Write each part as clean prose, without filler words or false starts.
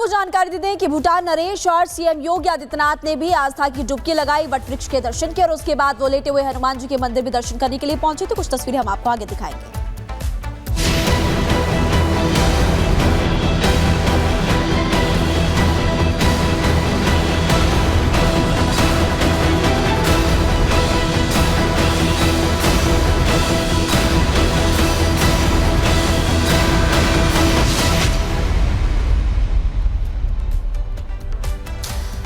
आपको जानकारी दे दें कि भूटान नरेश और सीएम योगी आदित्यनाथ ने भी आस्था की डुबकी लगाई, वट वृक्ष के दर्शन किए और उसके बाद वो लेटे हुए हनुमान जी के मंदिर में दर्शन करने के लिए पहुंचे। तो कुछ तस्वीरें हम आपको आगे दिखाएंगे।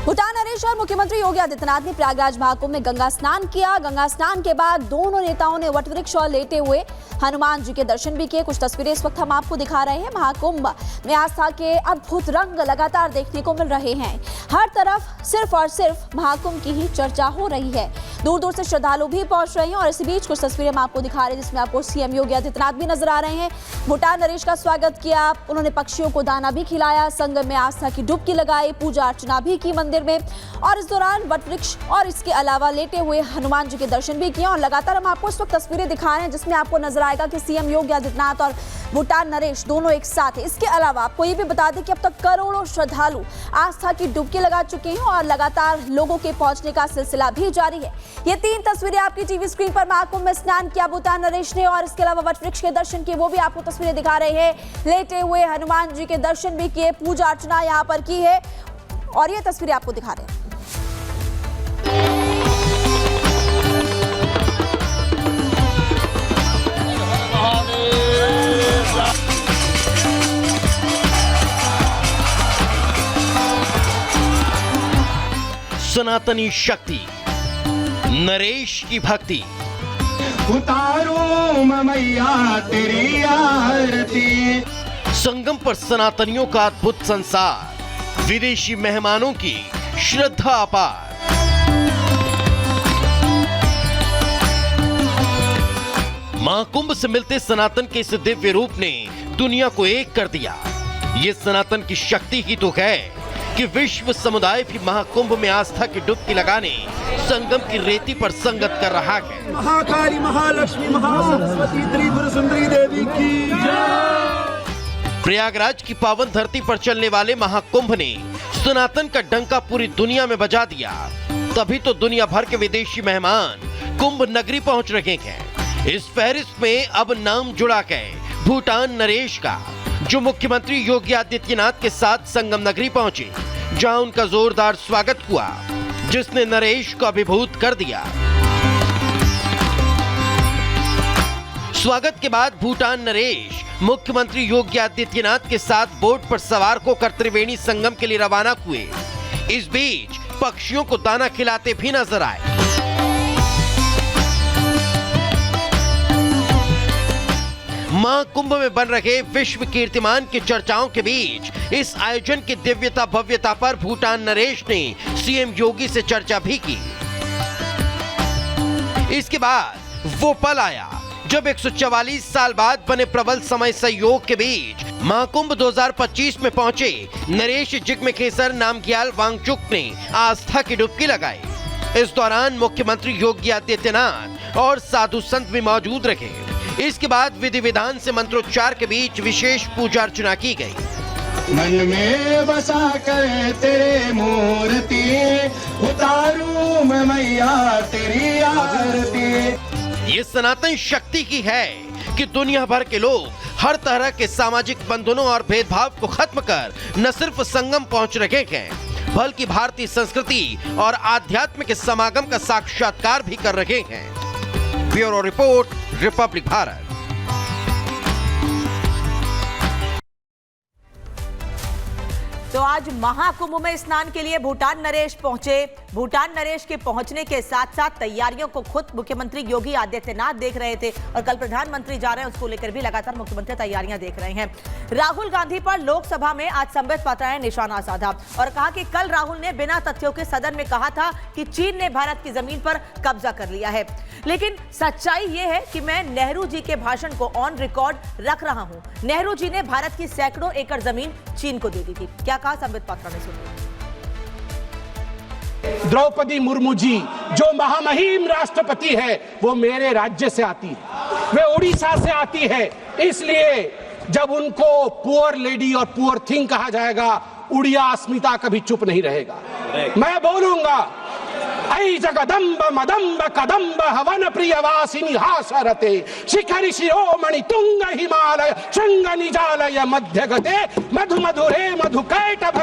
भूटान नरेश और मुख्यमंत्री योगी आदित्यनाथ ने प्रयागराज महाकुंभ में गंगा स्नान किया। गंगा स्नान के बाद दोनों नेताओं ने वट वृक्ष और लेटे हुए हनुमान जी के दर्शन भी किए। कुछ तस्वीरें इस वक्त हम आपको दिखा रहे हैं। महाकुंभ में आस्था के अद्भुत रंग लगातार देखने को मिल रहे हैं। हर तरफ सिर्फ और सिर्फ महाकुंभ की ही चर्चा हो रही है। दूर दूर से श्रद्धालु भी पहुंच रहे हैं और इसी बीच कुछ तस्वीरें हम आपको दिखा रहे हैं जिसमें आपको सीएम योगी आदित्यनाथ भी नजर आ रहे हैं। भूटान नरेश का स्वागत किया, उन्होंने पक्षियों को दाना भी खिलाया, संगम में आस्था की डुबकी लगाई, पूजा अर्चना भी की मंदिर में और इस दौरान वट वृक्ष और इसके अलावा लेटे हुए हनुमान जी के दर्शन भी किए। और लगातार हम आपको इस वक्त तस्वीरें दिखा रहे हैं जिसमें आपको नजर आएगा कि सीएम योगी आदित्यनाथ और भूटान नरेश दोनों एक साथ हैं। इसके अलावा आपको ये भी बता दें कि अब तक करोड़ों श्रद्धालु आस्था की डुबकी लगा चुके हैं और लगातार लोगों के पहुंचने का सिलसिला भी जारी है। ये 3 तस्वीरें आपकी टीवी स्क्रीन पर महाकुंभ में स्नान किया भूटान नरेश ने और इसके अलावा वट वृक्ष के दर्शन किए, वो भी आपको तस्वीरें दिखा रहे हैं। लेटे हुए हनुमान जी के दर्शन भी किए, पूजा अर्चना यहाँ पर की है और ये तस्वीरें आपको दिखा रहे हैं। सनातनी शक्ति, नरेश की भक्ति, उतारो मैया तेरी आरती। संगम पर सनातनियों का अद्भुत संसार, विदेशी मेहमानों की श्रद्धा अपार। महाकुंभ से मिलते सनातन के इस दिव्य रूप ने दुनिया को एक कर दिया। ये सनातन की शक्ति ही तो है कि विश्व समुदाय भी महाकुंभ में आस्था की डुबकी लगाने संगम की रेती पर संगत कर रहा है। महाकाली, महालक्ष्मी, महासरस्वती, त्रिपुर सुंदरी देवी की जय। प्रयागराज की पावन धरती पर चलने वाले महाकुंभ ने सनातन का डंका पूरी दुनिया में बजा दिया। तभी तो दुनिया भर के विदेशी मेहमान कुंभ नगरी पहुंच रहे हैं। इस फहरिस्त में अब नाम जुड़ा है भूटान नरेश का, जो मुख्यमंत्री योगी आदित्यनाथ के साथ संगम नगरी पहुंचे, जहां उनका जोरदार स्वागत हुआ जिसने नरेश को अभिभूत कर दिया। स्वागत के बाद भूटान नरेश मुख्यमंत्री योगी आदित्यनाथ के साथ बोट पर सवार होकर त्रिवेणी संगम के लिए रवाना हुए। इस बीच पक्षियों को दाना खिलाते भी नजर आए। महाकुंभ में बन रहे विश्व कीर्तिमान की चर्चाओं के बीच इस आयोजन की दिव्यता भव्यता पर भूटान नरेश ने सीएम योगी से चर्चा भी की। इसके बाद वो पल आया जब 144 साल बाद बने प्रबल समय सहयोग के बीच महाकुंभ 2025 में पहुंचे नरेश जिग्मेखेसर नामग्याल वांगचुक ने आस्था की डुबकी लगाई। इस दौरान मुख्यमंत्री योगी आदित्यनाथ और साधु संत भी मौजूद रहे। इसके बाद विधि विधान से मंत्रोच्चार के बीच विशेष पूजा अर्चना की गई। मन में बसा कर तेरे मूर्ति, उतारू मैया तेरी आरती। ये सनातन शक्ति की है कि दुनिया भर के लोग हर तरह के सामाजिक बंधनों और भेदभाव को खत्म कर न सिर्फ संगम पहुंच रहे हैं, बल्कि भारतीय संस्कृति और आध्यात्म के समागम का साक्षात्कार भी कर रहे हैं। Bureau report, Republic Bharat. तो आज महाकुंभ में स्नान के लिए भूटान नरेश पहुंचे। भूटान नरेश के पहुंचने के साथ साथ तैयारियों को खुद मुख्यमंत्री योगी आदित्यनाथ देख रहे थे और कल प्रधानमंत्री जा रहे हैं, उसको लेकर भी लगातार मुख्यमंत्री तैयारियां देख रहे हैं। राहुल गांधी पर लोकसभा में आज संबित पात्रा ने निशाना साधा और कहा कि कल राहुल ने बिना तथ्यों के सदन में कहा था कि चीन ने भारत की जमीन पर कब्जा कर लिया है, लेकिन सच्चाई यह है कि मैं नेहरू जी के भाषण को ऑन रिकॉर्ड रख रहा हूं। नेहरू जी ने भारत की सैकड़ों एकड़ जमीन चीन को दे दी थी। क्या कहा संबित पात्रा ने, सुनिए। द्रौपदी मुर्मू जी जो महामहिम राष्ट्रपति है वो मेरे राज्य से आती है, वे उड़ीसा से आती है। इसलिए जब उनको पुअर लेडी और पुअर थिंग कहा जाएगा उड़िया अस्मिता कभी चुप नहीं रहेगा। मैं बोलूंगा, ऐ जगदम्ब मदम्ब कदम्ब हवन प्रियवासिनी हासरते शिखरि शिरोमणि तुंग हिमालय शृंग निजालय मध्य गते मधु मधुरे मधु कैटभ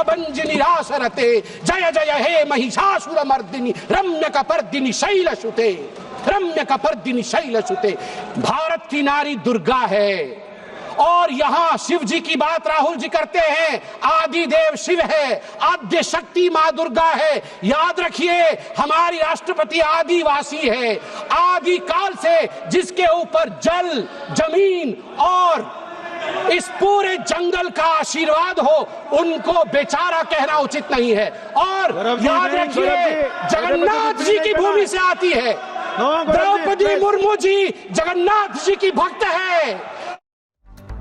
भंजिनी रासरते जय जय हे महिषासुर मर्दिनी रम्य कपर्दिनी शैलसुते रम्य कपर्दिनी शैलसुते। भारत की नारी दुर्गा है और यहाँ शिव जी की बात राहुल जी करते हैं। आदि देव शिव है, आद्य शक्ति माँ दुर्गा है। याद रखिए, हमारी राष्ट्रपति आदिवासी है, आदि काल से जिसके ऊपर जल जमीन और इस पूरे जंगल का आशीर्वाद हो, उनको बेचारा कहना उचित नहीं है। और याद रखिए, जगन्नाथ जी की भूमि से आती है। द्रौपदी मुर्मू जी जगन्नाथ जी की भक्त है।